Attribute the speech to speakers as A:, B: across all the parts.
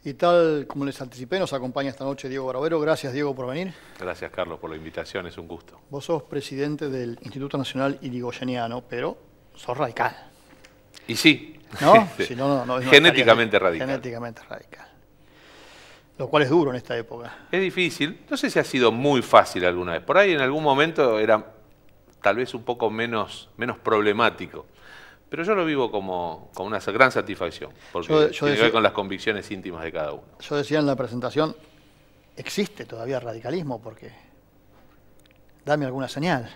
A: Y tal como les anticipé, nos acompaña esta noche Diego Barbero. Gracias, Diego, por venir.
B: Gracias, Carlos, por la invitación, es un gusto.
A: Vos sos presidente del Instituto Nacional Irigoyeniano, pero sos radical.
B: Y sí,
A: ¿No? Si no, no
B: genéticamente radical.
A: Genéticamente radical. Lo cual es duro en esta época.
B: Es difícil, no sé si ha sido muy fácil alguna vez. Por ahí en algún momento era tal vez un poco menos problemático. Pero yo lo vivo como una gran satisfacción, porque tiene que ver con las convicciones íntimas de cada uno.
A: Yo decía en la presentación, ¿existe todavía radicalismo? Porque dame alguna señal.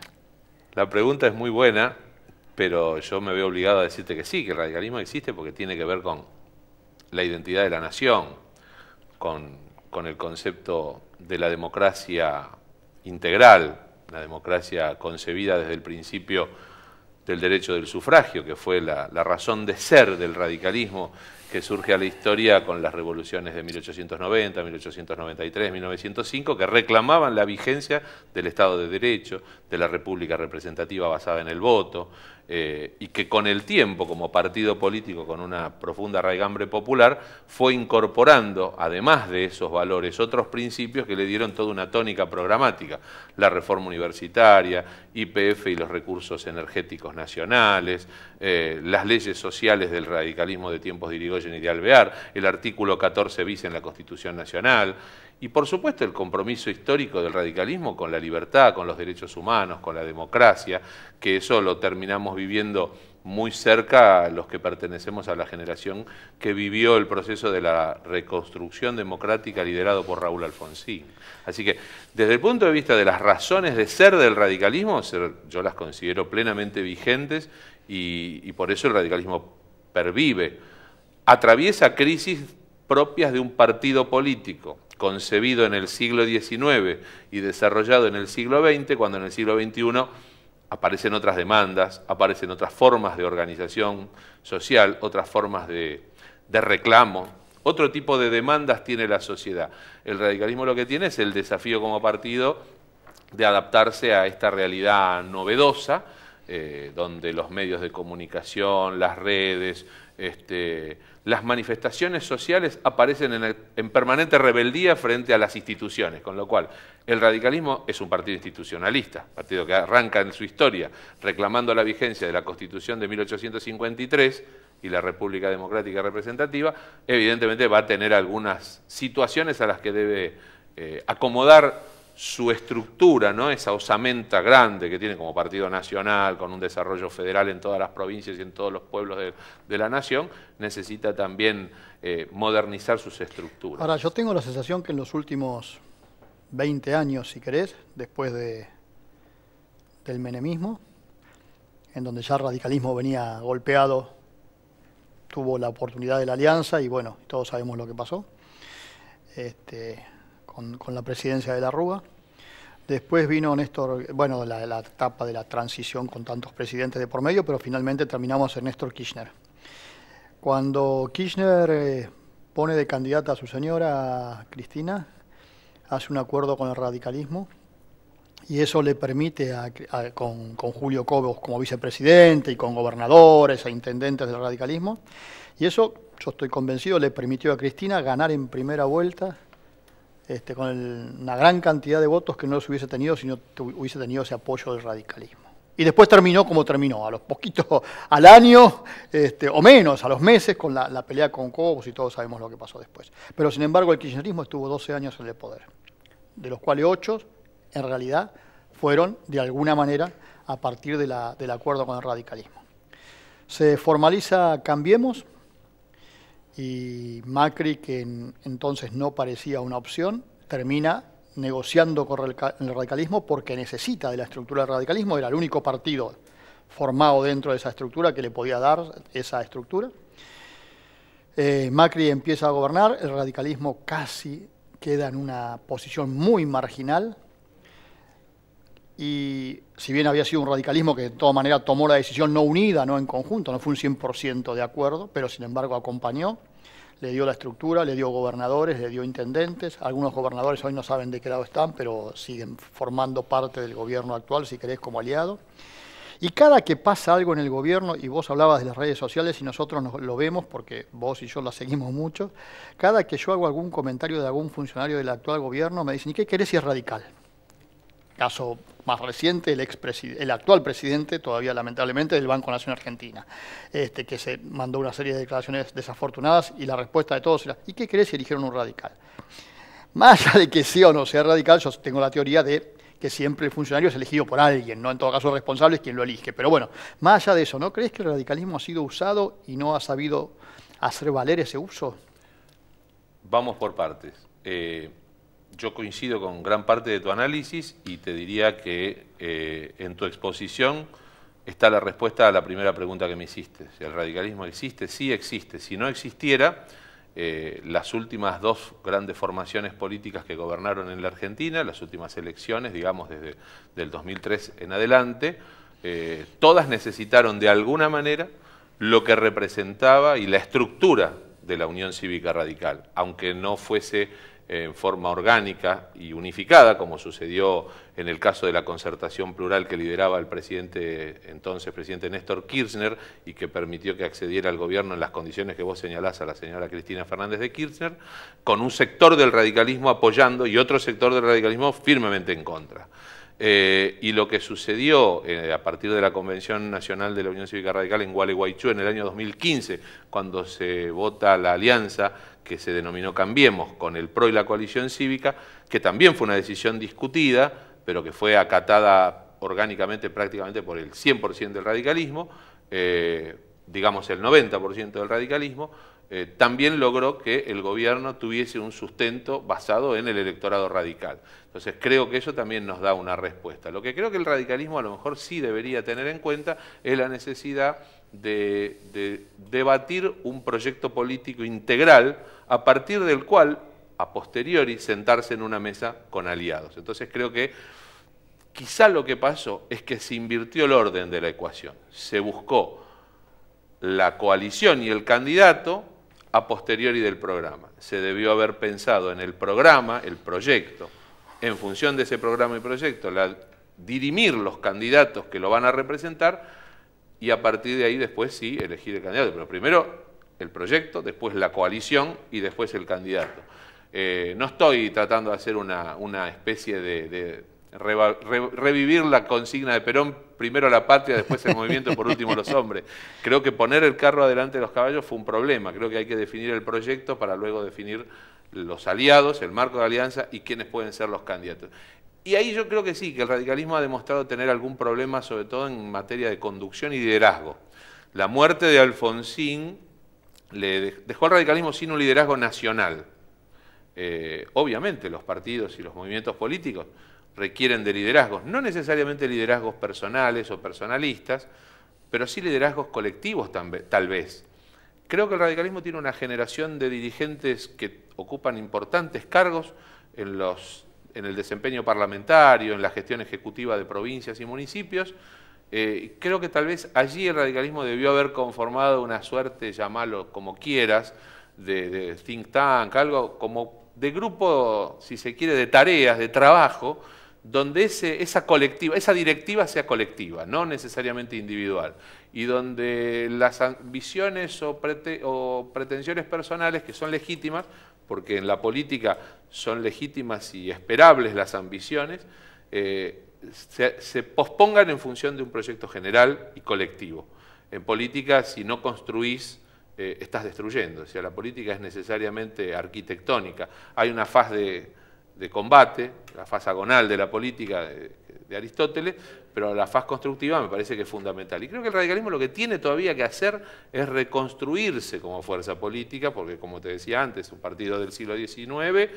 B: La pregunta es muy buena, pero yo me veo obligado a decirte que sí, que el radicalismo existe porque tiene que ver con la identidad de la nación, con el concepto de la democracia integral, la democracia concebida desde el principio del derecho del sufragio, que fue la razón de ser del radicalismo que surge a la historia con las revoluciones de 1890, 1893, 1905, que reclamaban la vigencia del Estado de Derecho, de la República representativa basada en el voto, y que con el tiempo, como partido político con una profunda raigambre popular, fue incorporando, además de esos valores, otros principios que le dieron toda una tónica programática: la reforma universitaria, YPF y los recursos energéticos nacionales, las leyes sociales del radicalismo de tiempos de Irigoyen y de Alvear, el artículo 14 bis en la Constitución Nacional, y por supuesto el compromiso histórico del radicalismo con la libertad, con los derechos humanos, con la democracia, que eso lo terminamos viviendo muy cerca los que pertenecemos a la generación que vivió el proceso de la reconstrucción democrática liderado por Raúl Alfonsín. Así que desde el punto de vista de las razones de ser del radicalismo, yo las considero plenamente vigentes y por eso el radicalismo pervive. Atraviesa crisis propias de un partido político concebido en el siglo XIX y desarrollado en el siglo XX, cuando en el siglo XXI aparecen otras demandas, aparecen otras formas de organización social, otras formas de reclamo, otro tipo de demandas tiene la sociedad. El radicalismo lo que tiene es el desafío como partido de adaptarse a esta realidad novedosa, donde los medios de comunicación, las redes, las manifestaciones sociales aparecen en permanente rebeldía frente a las instituciones, con lo cual el radicalismo es un partido institucionalista, partido que arranca en su historia reclamando la vigencia de la Constitución de 1853 y la República Democrática Representativa. Evidentemente va a tener algunas situaciones a las que debe acomodar su estructura, ¿no? Esa osamenta grande que tiene como partido nacional, con un desarrollo federal en todas las provincias y en todos los pueblos de la nación, necesita también modernizar sus estructuras.
A: Ahora, yo tengo la sensación que en los últimos 20 años, si querés, después del menemismo, en donde ya el radicalismo venía golpeado, tuvo la oportunidad de la alianza y bueno, todos sabemos lo que pasó. Con la presidencia de la Rúa. Después vino Néstor, bueno, la etapa de la transición con tantos presidentes de por medio, pero finalmente terminamos en Néstor Kirchner. Cuando Kirchner pone de candidata a su señora Cristina, hace un acuerdo con el radicalismo y eso le permite con Julio Cobos como vicepresidente y con gobernadores e intendentes del radicalismo, y eso, yo estoy convencido, le permitió a Cristina ganar en primera vuelta con una gran cantidad de votos que no los hubiese tenido si no hubiese tenido ese apoyo del radicalismo. Y después terminó como terminó, a los poquitos, al año, o menos, a los meses, con la pelea con Cobos y todos sabemos lo que pasó después. Pero sin embargo el kirchnerismo estuvo 12 años en el poder, de los cuales 8 en realidad fueron de alguna manera a partir del acuerdo con el radicalismo. Se formaliza Cambiemos, y Macri, que entonces no parecía una opción, termina negociando con el radicalismo porque necesita de la estructura del radicalismo, era el único partido formado dentro de esa estructura que le podía dar esa estructura. Macri empieza a gobernar, el radicalismo casi queda en una posición muy marginal, y si bien había sido un radicalismo que de todas maneras tomó la decisión no unida, no en conjunto, no fue un 100% de acuerdo, pero sin embargo acompañó, le dio la estructura, le dio gobernadores, le dio intendentes. Algunos gobernadores hoy no saben de qué lado están, pero siguen formando parte del gobierno actual, si querés, como aliado. Y cada que pasa algo en el gobierno, y vos hablabas de las redes sociales y nosotros lo vemos porque vos y yo las seguimos mucho, cada que yo hago algún comentario de algún funcionario del actual gobierno me dicen, ¿y qué querés si es radical? Caso más reciente, el actual presidente, todavía lamentablemente, del Banco Nación Argentina, que se mandó una serie de declaraciones desafortunadas y la respuesta de todos era, ¿y qué querés si eligieron un radical? Más allá de que sí o no sea radical, yo tengo la teoría de que siempre el funcionario es elegido por alguien, ¿no? En todo caso el responsable es quien lo elige. Pero bueno, más allá de eso, ¿no crees que el radicalismo ha sido usado y no ha sabido hacer valer ese uso?
B: Vamos por partes. Yo coincido con gran parte de tu análisis y te diría que en tu exposición está la respuesta a la primera pregunta que me hiciste. Si el radicalismo existe, sí existe. Si no existiera, las últimas dos grandes formaciones políticas que gobernaron en la Argentina, las últimas elecciones, digamos desde el 2003 en adelante, todas necesitaron de alguna manera lo que representaba y la estructura de la Unión Cívica Radical, aunque no fuese en forma orgánica y unificada, como sucedió en el caso de la concertación plural que lideraba el entonces presidente Néstor Kirchner y que permitió que accediera al gobierno en las condiciones que vos señalás a la señora Cristina Fernández de Kirchner, con un sector del radicalismo apoyando y otro sector del radicalismo firmemente en contra. Y lo que sucedió a partir de la Convención Nacional de la Unión Cívica Radical en Gualeguaychú en el año 2015, cuando se vota la alianza que se denominó Cambiemos con el PRO y la coalición cívica, que también fue una decisión discutida, pero que fue acatada orgánicamente prácticamente por el 100% del radicalismo, digamos el 90% del radicalismo, también logró que el gobierno tuviese un sustento basado en el electorado radical. Entonces creo que eso también nos da una respuesta. Lo que creo que el radicalismo a lo mejor sí debería tener en cuenta es la necesidad de debatir un proyecto político integral a partir del cual, a posteriori, sentarse en una mesa con aliados. Entonces creo que quizá lo que pasó es que se invirtió el orden de la ecuación. Se buscó la coalición y el candidato a posteriori del programa. Se debió haber pensado en el programa, el proyecto, en función de ese programa y proyecto, dirimir los candidatos que lo van a representar y a partir de ahí después sí elegir el candidato. Pero primero el proyecto, después la coalición y después el candidato. No estoy tratando de hacer una especie de revivir la consigna de Perón, primero la patria, después el movimiento, por último los hombres. Creo que poner el carro adelante de los caballos fue un problema. Creo que hay que definir el proyecto para luego definir los aliados, el marco de alianza y quiénes pueden ser los candidatos. Y ahí yo creo que sí, que el radicalismo ha demostrado tener algún problema, sobre todo en materia de conducción y liderazgo. La muerte de Alfonsín le dejó al radicalismo sin un liderazgo nacional. Obviamente los partidos y los movimientos políticos requieren de liderazgos, no necesariamente liderazgos personales o personalistas, pero sí liderazgos colectivos tal vez. Creo que el radicalismo tiene una generación de dirigentes que ocupan importantes cargos en el desempeño parlamentario, en la gestión ejecutiva de provincias y municipios. Creo que tal vez allí el radicalismo debió haber conformado una suerte, llamalo como quieras, de think tank, algo como de grupo, si se quiere, de tareas, de trabajo, donde esa directiva sea colectiva, no necesariamente individual, y donde las ambiciones o pretensiones personales, que son legítimas, porque en la política son legítimas y esperables las ambiciones, se pospongan en función de un proyecto general y colectivo. En política, si no construís, estás destruyendo. O sea, la política es necesariamente arquitectónica. Hay una faz de combate, la faz agonal de la política de Aristóteles, pero la faz constructiva me parece que es fundamental. Y creo que el radicalismo lo que tiene todavía que hacer es reconstruirse como fuerza política, porque como te decía antes, es un partido del siglo XIX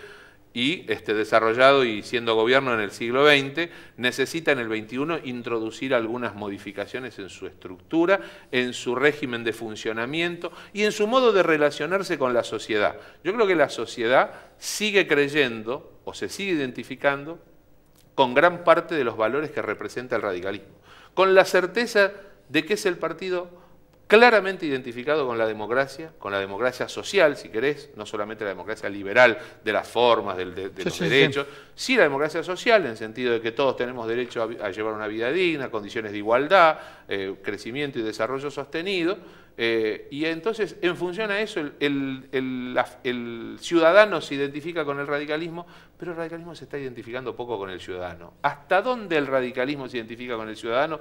B: y desarrollado y siendo gobierno en el siglo XX, necesita en el XXI introducir algunas modificaciones en su estructura, en su régimen de funcionamiento y en su modo de relacionarse con la sociedad. Yo creo que la sociedad sigue creyendo o se sigue identificando con gran parte de los valores que representa el radicalismo, con la certeza de que es el partido claramente identificado con la democracia social, si querés, no solamente la democracia liberal de las formas, de los derechos, sí la democracia social, en el sentido de que todos tenemos derecho a llevar una vida digna, condiciones de igualdad, crecimiento y desarrollo sostenido, y entonces, en función a eso, el ciudadano se identifica con el radicalismo, pero el radicalismo se está identificando poco con el ciudadano. ¿Hasta dónde el radicalismo se identifica con el ciudadano?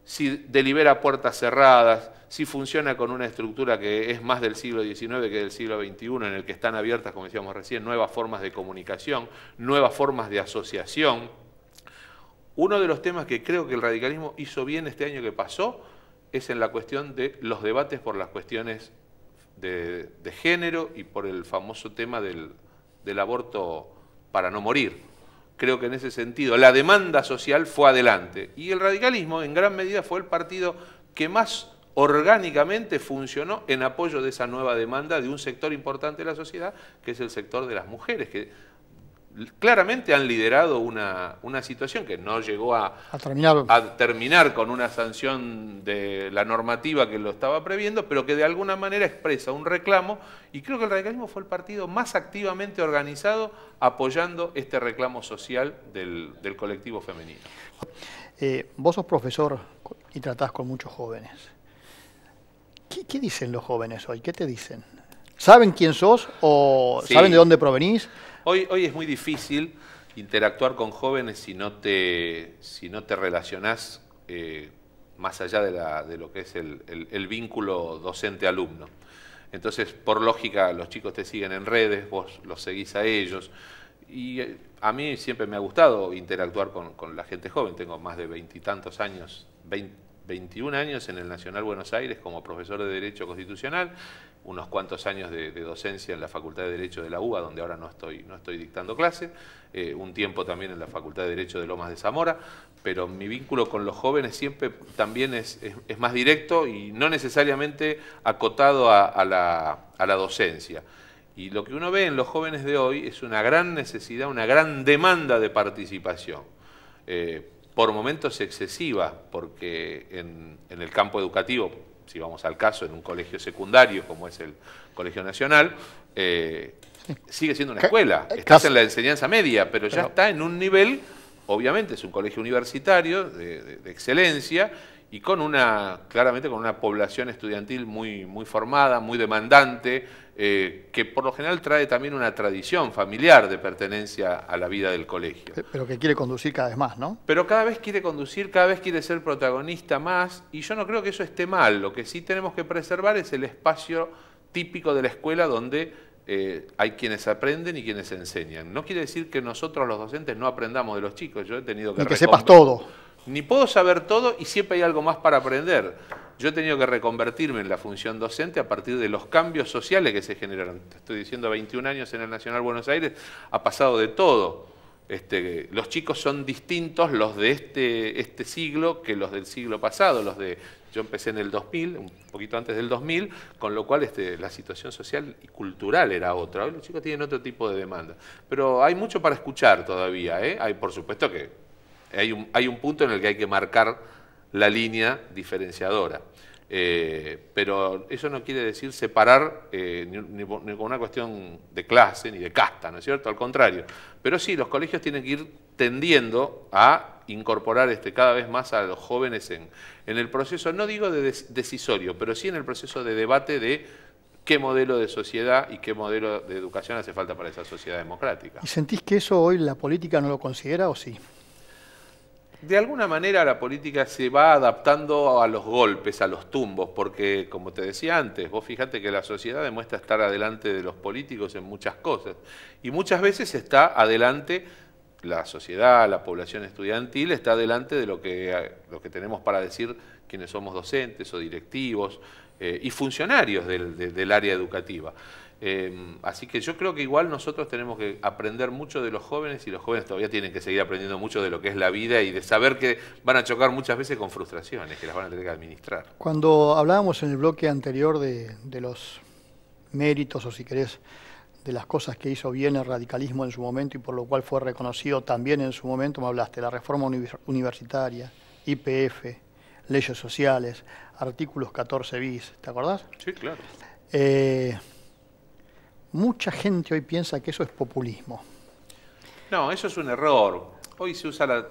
B: Si delibera a puertas cerradas, si funciona con una estructura que es más del siglo XIX que del siglo XXI, en el que están abiertas, como decíamos recién, nuevas formas de comunicación, nuevas formas de asociación. Uno de los temas que creo que el radicalismo hizo bien este año que pasó es en la cuestión de los debates por las cuestiones de género y por el famoso tema del aborto para no morir. Creo que en ese sentido la demanda social fue adelante y el radicalismo en gran medida fue el partido que más orgánicamente funcionó en apoyo de esa nueva demanda de un sector importante de la sociedad, que es el sector de las mujeres, que claramente han liderado una situación que no llegó a terminar con una sanción de la normativa que lo estaba previendo, pero que de alguna manera expresa un reclamo, y creo que el radicalismo fue el partido más activamente organizado apoyando este reclamo social del colectivo femenino.
A: Vos sos profesor y tratás con muchos jóvenes. ¿Qué dicen los jóvenes hoy? ¿Qué te dicen? ¿Saben quién sos o saben de dónde provenís?
B: Hoy es muy difícil interactuar con jóvenes si no te relacionás más allá de lo que es el vínculo docente-alumno. Entonces, por lógica, los chicos te siguen en redes, vos los seguís a ellos. Y a mí siempre me ha gustado interactuar con la gente joven. Tengo más de 20 y tantos años, 21 años en el Nacional Buenos Aires como profesor de Derecho Constitucional, unos cuantos años de docencia en la Facultad de Derecho de la UBA, donde ahora no estoy dictando clase, un tiempo también en la Facultad de Derecho de Lomas de Zamora, pero mi vínculo con los jóvenes siempre también es más directo y no necesariamente acotado a la docencia. Y lo que uno ve en los jóvenes de hoy es una gran necesidad, una gran demanda de participación. Por momentos excesiva, porque en el campo educativo, si vamos al caso, en un colegio secundario como es el Colegio Nacional, sigue siendo una escuela, estás en la enseñanza media, pero ya está en un nivel, obviamente es un colegio universitario de excelencia y claramente con una población estudiantil muy formada, muy demandante, que por lo general trae también una tradición familiar de pertenencia a la vida del colegio.
A: Pero que quiere conducir cada vez más, ¿no?
B: Pero cada vez quiere conducir, cada vez quiere ser protagonista más, y yo no creo que eso esté mal. Lo que sí tenemos que preservar es el espacio típico de la escuela donde hay quienes aprenden y quienes enseñan. No quiere decir que nosotros los docentes no aprendamos de los chicos. Yo he tenido
A: que sepas todo.
B: Ni puedo saber todo y siempre hay algo más para aprender. Yo he tenido que reconvertirme en la función docente a partir de los cambios sociales que se generaron. Te estoy diciendo, 21 años en el Nacional Buenos Aires, ha pasado de todo. Los chicos son distintos los de este siglo que los del siglo pasado. Yo empecé en el 2000, un poquito antes del 2000, con lo cual la situación social y cultural era otra. Hoy los chicos tienen otro tipo de demanda. Pero hay mucho para escuchar todavía, ¿eh? Hay, por supuesto que hay un punto en el que hay que marcar la línea diferenciadora. Pero eso no quiere decir separar ni con una cuestión de clase ni de casta, ¿no es cierto? Al contrario. Pero sí, los colegios tienen que ir tendiendo a incorporar cada vez más a los jóvenes en el proceso, no digo de decisorio, pero sí en el proceso de debate de qué modelo de sociedad y qué modelo de educación hace falta para esa sociedad democrática.
A: ¿Y sentís que eso hoy la política no lo considera o sí?
B: De alguna manera la política se va adaptando a los golpes, a los tumbos, porque como te decía antes, vos fíjate que la sociedad demuestra estar adelante de los políticos en muchas cosas y muchas veces está adelante, la sociedad, la población estudiantil está adelante de lo que tenemos para decir quienes somos docentes o directivos y funcionarios del área educativa. Así que yo creo que igual nosotros tenemos que aprender mucho de los jóvenes y los jóvenes todavía tienen que seguir aprendiendo mucho de lo que es la vida y de saber que van a chocar muchas veces con frustraciones, que las van a tener que administrar.
A: Cuando hablábamos en el bloque anterior de los méritos o si querés de las cosas que hizo bien el radicalismo en su momento y por lo cual fue reconocido también en su momento, me hablaste de la reforma universitaria, YPF, leyes sociales, artículos 14 bis, ¿te acordás?
B: Sí, claro.
A: Mucha gente hoy piensa que eso es populismo.
B: No, eso es un error. Hoy se usa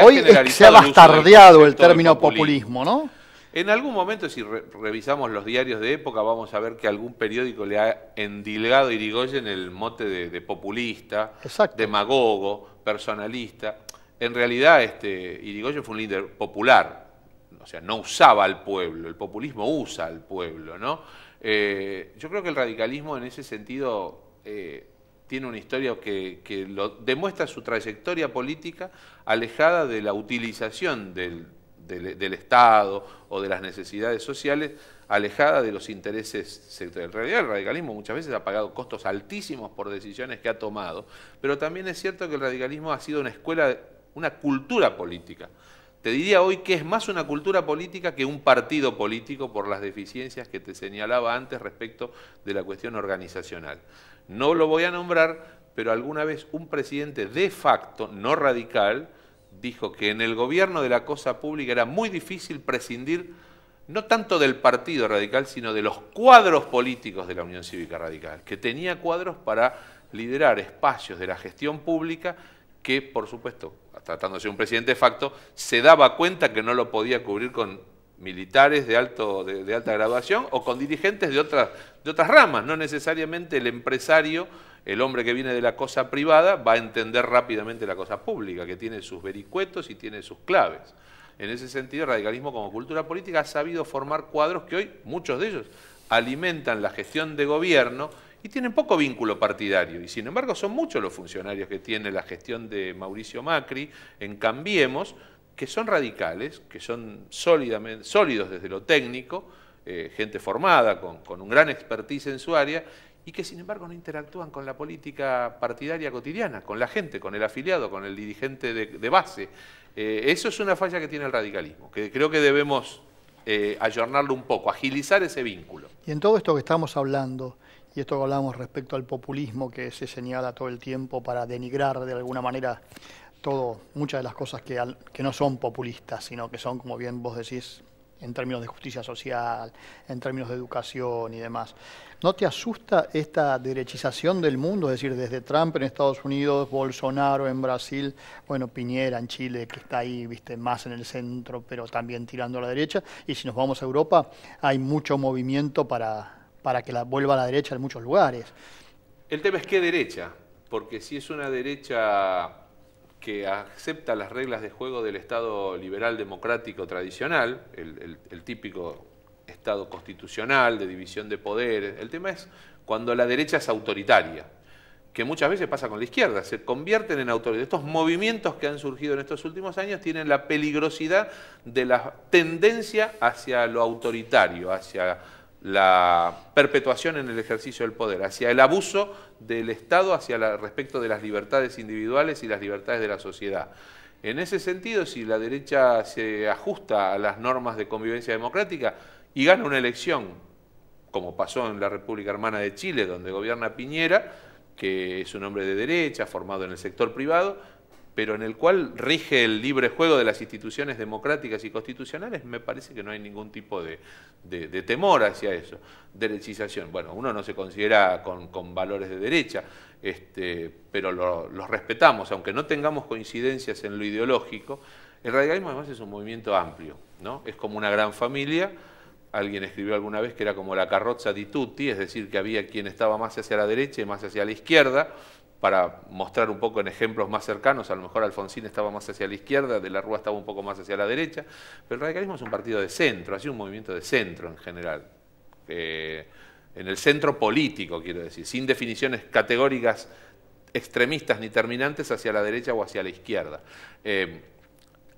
A: Hoy se ha bastardeado el término populismo, ¿no?
B: En algún momento, si revisamos los diarios de época, vamos a ver que algún periódico le ha endilgado a Irigoyen el mote de populista,
A: Exacto,
B: demagogo, personalista. En realidad, Irigoyen fue un líder popular, o sea, no usaba al pueblo, el populismo usa al pueblo, ¿no? Yo creo que el radicalismo en ese sentido tiene una historia que demuestra su trayectoria política alejada de la utilización del Estado o de las necesidades sociales, alejada de los intereses sectoriales. En realidad el radicalismo muchas veces ha pagado costos altísimos por decisiones que ha tomado, pero también es cierto que el radicalismo ha sido una escuela, una cultura política. Te diría hoy que es más una cultura política que un partido político por las deficiencias que te señalaba antes respecto de la cuestión organizacional. No lo voy a nombrar, pero alguna vez un presidente de facto, no radical, dijo que en el gobierno de la cosa pública era muy difícil prescindir no tanto del partido radical, sino de los cuadros políticos de la Unión Cívica Radical, que tenía cuadros para liderar espacios de la gestión pública que, por supuesto, tratándose de un presidente de facto, se daba cuenta que no lo podía cubrir con militares de alta graduación o con dirigentes de otras ramas. No necesariamente el empresario, el hombre que viene de la cosa privada, va a entender rápidamente la cosa pública, que tiene sus vericuetos y tiene sus claves. En ese sentido, el radicalismo como cultura política ha sabido formar cuadros que hoy, muchos de ellos, alimentan la gestión de gobierno y tienen poco vínculo partidario. Y sin embargo son muchos los funcionarios que tiene la gestión de Mauricio Macri en Cambiemos, que son radicales, que son sólidos desde lo técnico, gente formada, con un gran expertise en su área, y que sin embargo no interactúan con la política partidaria cotidiana, con la gente, con el afiliado, con el dirigente de base. Eso es una falla que tiene el radicalismo, que creo que debemos ayornarlo un poco, agilizar ese vínculo.
A: Y en todo esto que estamos hablando, y esto que hablamos respecto al populismo que se señala todo el tiempo para denigrar de alguna manera muchas de las cosas que no son populistas, sino que son, como bien vos decís, en términos de justicia social, en términos de educación y demás. ¿No te asusta esta derechización del mundo? Es decir, desde Trump en Estados Unidos, Bolsonaro en Brasil, bueno, Piñera en Chile, que está ahí, viste, más en el centro, pero también tirando a la derecha. Y si nos vamos a Europa, hay mucho movimiento para que vuelva a la derecha en muchos lugares.
B: El tema es qué derecha, porque si es una derecha que acepta las reglas de juego del Estado liberal democrático tradicional, el típico Estado constitucional de división de poderes. El tema es cuando la derecha es autoritaria, que muchas veces pasa con la izquierda, se convierten en autoridades. Estos movimientos que han surgido en estos últimos años tienen la peligrosidad de la tendencia hacia lo autoritario, hacia la perpetuación en el ejercicio del poder, hacia el abuso del Estado respecto de las libertades individuales y las libertades de la sociedad. En ese sentido, si la derecha se ajusta a las normas de convivencia democrática y gana una elección, como pasó en la República Hermana de Chile, donde gobierna Piñera, que es un hombre de derecha, formado en el sector privado, pero en el cual rige el libre juego de las instituciones democráticas y constitucionales, me parece que no hay ningún tipo de temor hacia eso. Derechización, bueno, uno no se considera con valores de derecha, pero los respetamos, aunque no tengamos coincidencias en lo ideológico. El radicalismo además es un movimiento amplio, ¿no? Es como una gran familia. Alguien escribió alguna vez que era como la carrozza di tutti, es decir, que había quien estaba más hacia la derecha y más hacia la izquierda. Para mostrar un poco en ejemplos más cercanos, a lo mejor Alfonsín estaba más hacia la izquierda, De la Rúa estaba un poco más hacia la derecha, pero el radicalismo es un partido de centro, ha sido un movimiento de centro en general, en el centro político, quiero decir, sin definiciones categóricas extremistas ni terminantes hacia la derecha o hacia la izquierda.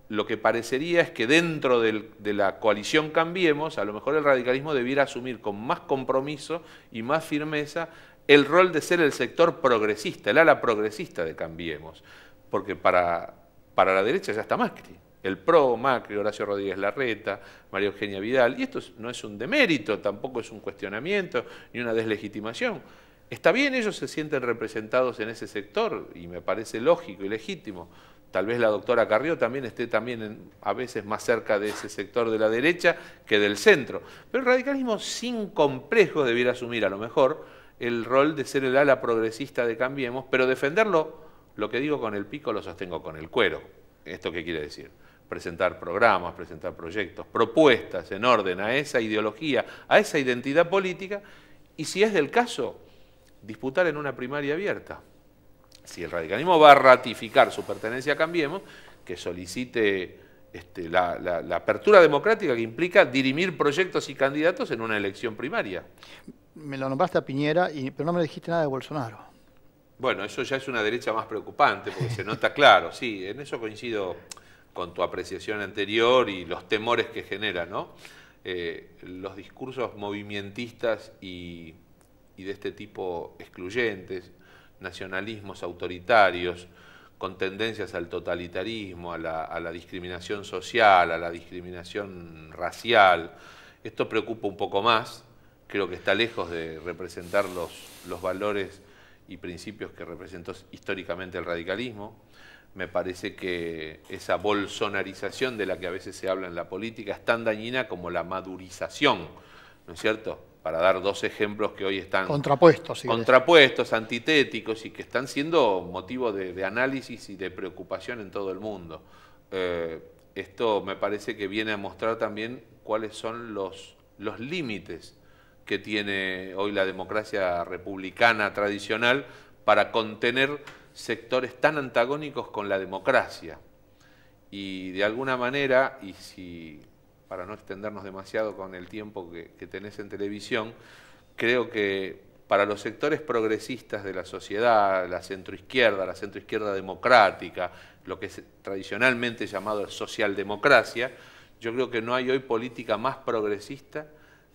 B: Lo que parecería es que dentro de la coalición Cambiemos, a lo mejor el radicalismo debiera asumir con más compromiso y más firmeza el rol de ser el sector progresista, el ala progresista de Cambiemos, porque para la derecha ya está Macri, el PRO, Macri, Horacio Rodríguez Larreta, María Eugenia Vidal, y esto no es un demérito, tampoco es un cuestionamiento ni una deslegitimación. Está bien, ellos se sienten representados en ese sector y me parece lógico y legítimo. tal vez la doctora Carrió también esté a veces más cerca de ese sector de la derecha que del centro. Pero el radicalismo sin complejo debiera asumir a lo mejor el rol de ser el ala progresista de Cambiemos, pero defenderlo, lo que digo con el pico lo sostengo con el cuero. ¿Esto qué quiere decir? Presentar programas, presentar proyectos, propuestas en orden a esa ideología, a esa identidad política, y si es del caso, disputar en una primaria abierta. Si el radicalismo va a ratificar su pertenencia a Cambiemos, que solicite la apertura democrática que implica dirimir proyectos y candidatos en una elección primaria.
A: Me lo nombraste a Piñera, pero no me dijiste nada de Bolsonaro.
B: Bueno, eso ya es una derecha más preocupante, porque se nota claro, sí, en eso coincido con tu apreciación anterior y los temores que genera, ¿no? Los discursos movimentistas y de este tipo excluyentes, nacionalismos autoritarios, con tendencias al totalitarismo, a la discriminación social, a la discriminación racial. Esto preocupa un poco más, creo que está lejos de representar los valores y principios que representó históricamente el radicalismo. Me parece que esa bolsonarización de la que a veces se habla en la política es tan dañina como la madurización, ¿no es cierto? Para dar dos ejemplos que hoy están contrapuestos, antitéticos y que están siendo motivo de análisis y de preocupación en todo el mundo. Esto me parece que viene a mostrar también cuáles son los límites que tiene hoy la democracia republicana tradicional para contener sectores tan antagónicos con la democracia. Y de alguna manera, para no extendernos demasiado con el tiempo que tenés en televisión, creo que para los sectores progresistas de la sociedad, la centroizquierda democrática, lo que es tradicionalmente llamado socialdemocracia, yo creo que no hay hoy política más progresista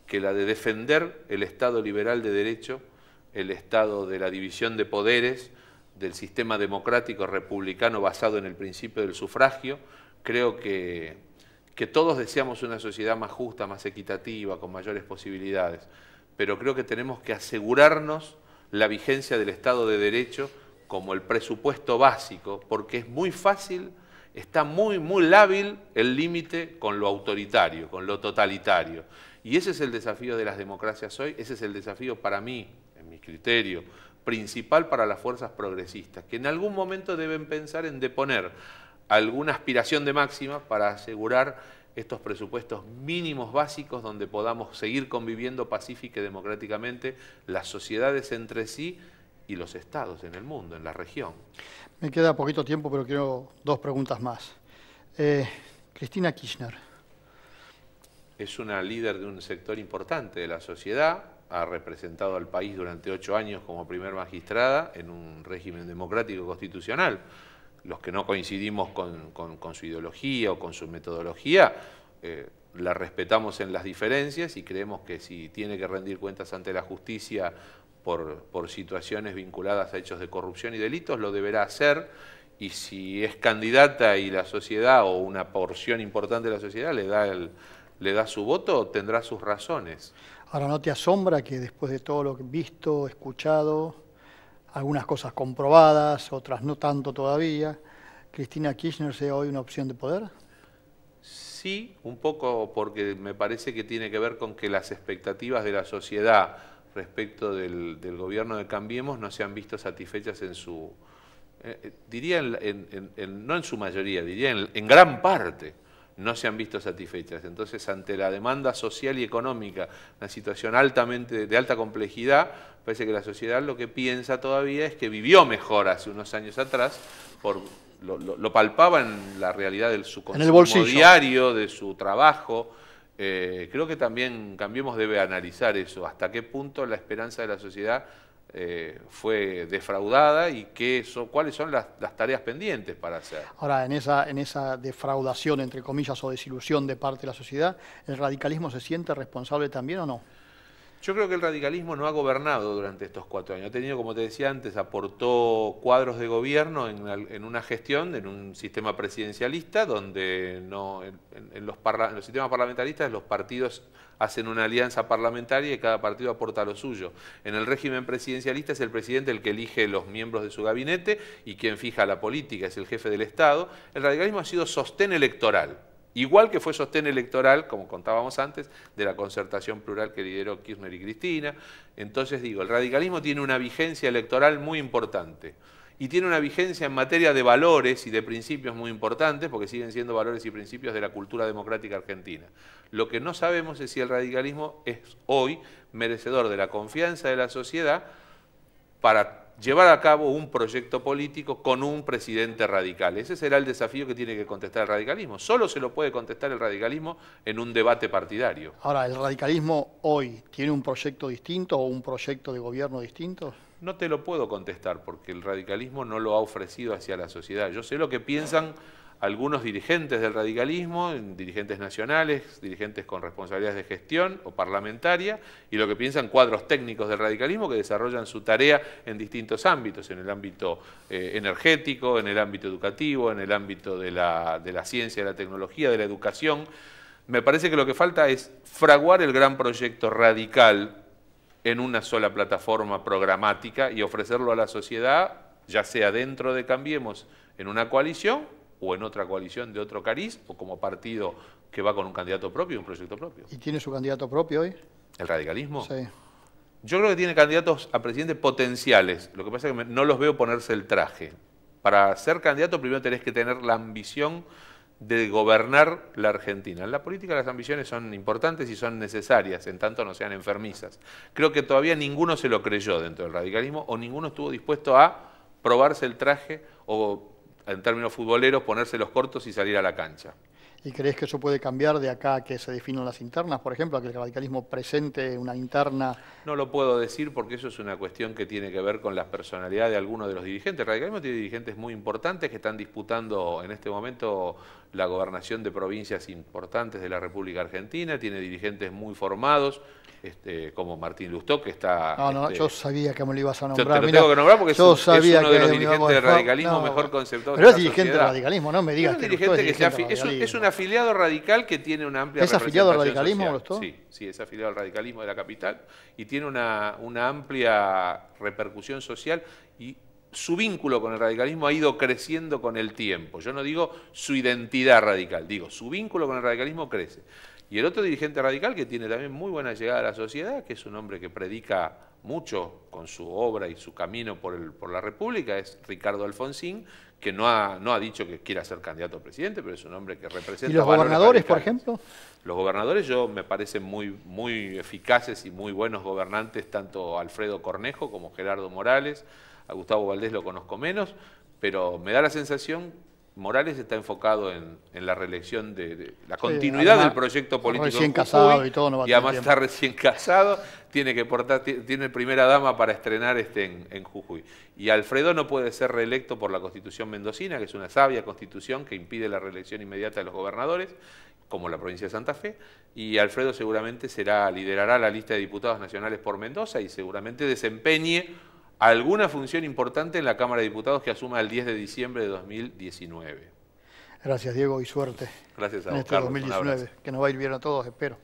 B: que la de defender el Estado liberal de derecho, el Estado de la división de poderes, del sistema democrático republicano basado en el principio del sufragio. Creo que todos deseamos una sociedad más justa, más equitativa, con mayores posibilidades, pero creo que tenemos que asegurarnos la vigencia del Estado de Derecho como el presupuesto básico, porque es muy fácil, está muy lábil el límite con lo autoritario, con lo totalitario. Y ese es el desafío de las democracias hoy, ese es el desafío para mí, en mi criterio, principal para las fuerzas progresistas, que en algún momento deben pensar en deponer alguna aspiración de máxima para asegurar estos presupuestos mínimos básicos donde podamos seguir conviviendo pacífica y democráticamente las sociedades entre sí y los estados en el mundo, en la región.
A: Me queda poquito tiempo, pero quiero dos preguntas más. Cristina Kirchner.
B: Es una líder de un sector importante de la sociedad, ha representado al país durante 8 años como primer magistrada en un régimen democrático constitucional. Los que no coincidimos con su ideología o con su metodología, la respetamos en las diferencias y creemos que si tiene que rendir cuentas ante la justicia por situaciones vinculadas a hechos de corrupción y delitos, lo deberá hacer, y si es candidata y la sociedad o una porción importante de la sociedad le da su voto, tendrá sus razones.
A: Ahora, ¿no te asombra que después de todo lo que visto, escuchado, algunas cosas comprobadas, otras no tanto todavía, Cristina Kirchner sea hoy una opción de poder?
B: Sí, un poco porque me parece que tiene que ver con que las expectativas de la sociedad respecto del gobierno de Cambiemos no se han visto satisfechas en su, diría no en su mayoría, diría en gran parte, no se han visto satisfechas. Entonces, ante la demanda social y económica, una situación de alta complejidad, parece que la sociedad lo que piensa todavía es que vivió mejor hace unos años atrás, lo palpaba en la realidad de su consumo diario, de su trabajo. Creo que también Cambiemos debe analizar eso, hasta qué punto la esperanza de la sociedad fue defraudada y cuáles son las tareas pendientes para hacer.
A: Ahora, en esa defraudación, entre comillas, o desilusión de parte de la sociedad, ¿el radicalismo se siente responsable también o no?
B: Yo creo que el radicalismo no ha gobernado durante estos 4 años. Ha tenido, como te decía antes, aportó cuadros de gobierno en una gestión, en un sistema presidencialista, donde no, en los sistemas parlamentaristas los partidos hacen una alianza parlamentaria y cada partido aporta lo suyo. En el régimen presidencialista es el presidente el que elige los miembros de su gabinete y quien fija la política, es el jefe del Estado. El radicalismo ha sido sostén electoral. Igual que fue sostén electoral, como contábamos antes, de la concertación plural que lideró Kirchner y Cristina. Entonces digo, el radicalismo tiene una vigencia electoral muy importante y tiene una vigencia en materia de valores y de principios muy importantes, porque siguen siendo valores y principios de la cultura democrática argentina. Lo que no sabemos es si el radicalismo es hoy merecedor de la confianza de la sociedad para llevar a cabo un proyecto político con un presidente radical. Ese será el desafío que tiene que contestar el radicalismo. Solo se lo puede contestar el radicalismo en un debate partidario.
A: Ahora, ¿el radicalismo hoy tiene un proyecto distinto o un proyecto de gobierno distinto?
B: No te lo puedo contestar porque el radicalismo no lo ha ofrecido hacia la sociedad. Yo sé lo que piensan algunos dirigentes del radicalismo, dirigentes nacionales, dirigentes con responsabilidades de gestión o parlamentaria, y lo que piensan cuadros técnicos del radicalismo que desarrollan su tarea en distintos ámbitos, en el ámbito energético, en el ámbito educativo, en el ámbito de la ciencia, de la tecnología, de la educación. Me parece que lo que falta es fraguar el gran proyecto radical en una sola plataforma programática y ofrecerlo a la sociedad, ya sea dentro de Cambiemos en una coalición, o en otra coalición de otro cariz, o como partido que va con un candidato propio y un proyecto propio.
A: ¿Y tiene su candidato propio hoy?
B: ¿El radicalismo?
A: Sí.
B: Yo creo que tiene candidatos a presidente potenciales, lo que pasa es que no los veo ponerse el traje. Para ser candidato primero tenés que tener la ambición de gobernar la Argentina. En la política las ambiciones son importantes y son necesarias, en tanto no sean enfermizas. Creo que todavía ninguno se lo creyó dentro del radicalismo, o ninguno estuvo dispuesto a probarse el traje o, en términos futboleros, ponerse los cortos y salir a la cancha.
A: ¿Y crees que eso puede cambiar de acá a que se definan las internas, por ejemplo, a que el radicalismo presente una interna?
B: No lo puedo decir porque eso es una cuestión que tiene que ver con la personalidad de algunos de los dirigentes. El radicalismo tiene dirigentes muy importantes que están disputando en este momento la gobernación de provincias importantes de la República Argentina, tiene dirigentes muy formados, como Martín Lustó, que está...
A: No, yo sabía que me lo ibas a nombrar.
B: Yo te lo tengo que nombrar porque es uno de los dirigentes del radicalismo mejor conceptuados de la sociedad.
A: Pero es dirigente del radicalismo, no me digas que Lustó es dirigente del radicalismo.
B: Es un afiliado radical que tiene una amplia
A: representación social. ¿Es afiliado al radicalismo, Lustó?
B: Sí, es afiliado al radicalismo de la capital y tiene una amplia repercusión social y su vínculo con el radicalismo ha ido creciendo con el tiempo. Yo no digo su identidad radical, digo su vínculo con el radicalismo crece. Y el otro dirigente radical que tiene también muy buena llegada a la sociedad, que es un hombre que predica mucho con su obra y su camino por la República, es Ricardo Alfonsín, que no ha dicho que quiera ser candidato a presidente, pero es un hombre que representa...
A: ¿Y los gobernadores, por ejemplo?
B: Los gobernadores me parecen muy eficaces y muy buenos gobernantes, tanto Alfredo Cornejo como Gerardo Morales. A Gustavo Valdés lo conozco menos, pero me da la sensación... Morales está enfocado en la reelección de la continuidad del proyecto político.
A: Recién casado y todo, no va a
B: y además está recién casado, tiene primera dama para estrenar en Jujuy. Y Alfredo no puede ser reelecto por la Constitución mendocina, que es una sabia constitución que impide la reelección inmediata de los gobernadores, como la provincia de Santa Fe, y Alfredo seguramente liderará la lista de diputados nacionales por Mendoza y seguramente desempeñe alguna función importante en la Cámara de Diputados que asuma el 10 de diciembre de 2019.
A: Gracias, Diego, y suerte.
B: Gracias a
A: vos,
B: Carlos.
A: 2019, que nos va a ir bien a todos, espero.